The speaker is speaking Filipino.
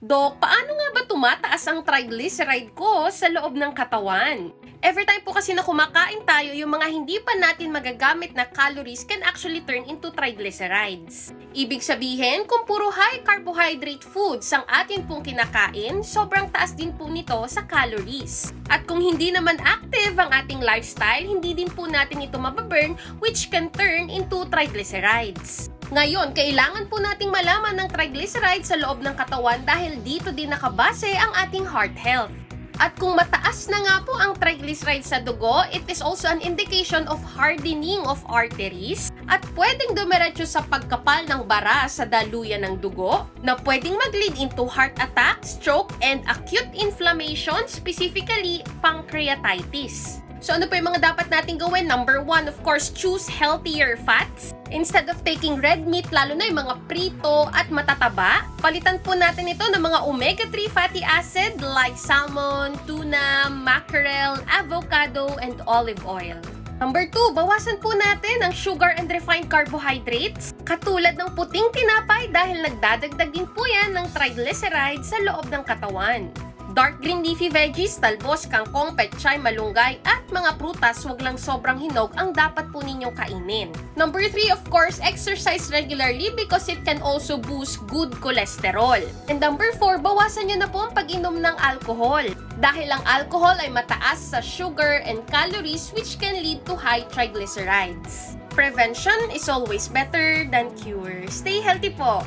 Dok, paano nga ba tumataas ang triglyceride ko sa loob ng katawan? Every time po kasi na kumakain tayo, yung mga hindi pa natin magagamit na calories can actually turn into triglycerides. Ibig sabihin, kung puro high carbohydrate foods ang atin pong kinakain, sobrang taas din po nito sa calories. At kung hindi naman active ang ating lifestyle, hindi din po natin ito mababurn, which can turn into triglycerides. Ngayon, kailangan po nating malaman ng triglycerides sa loob ng katawan dahil dito din nakabase ang ating heart health. At kung mataas na nga po ang triglycerides sa dugo, it is also an indication of hardening of arteries at pwedeng dumiretso sa pagkapal ng bara sa daluyan ng dugo na pwedeng mag-lead into heart attack, stroke, and acute inflammation, specifically pancreatitis. So ano po yung mga dapat natin gawin? Number 1, of course, choose healthier fats. Instead of taking red meat, lalo na yung mga prito at matataba, palitan po natin ito ng mga omega-3 fatty acid like salmon, tuna, mackerel, avocado, and olive oil. Number 2, bawasan po natin ang sugar and refined carbohydrates katulad ng puting tinapay dahil nagdadagdag din po yan ng triglycerides sa loob ng katawan. Dark green leafy veggies, talbos, kangkong, pechay, malunggay, at mga prutas, wag lang sobrang hinog ang dapat po ninyong kainin. Number 3, of course, exercise regularly because it can also boost good cholesterol. And number 4, bawasan nyo na po ang pag-inom ng alcohol. Dahil ang alcohol ay mataas sa sugar and calories which can lead to high triglycerides. Prevention is always better than cure. Stay healthy po!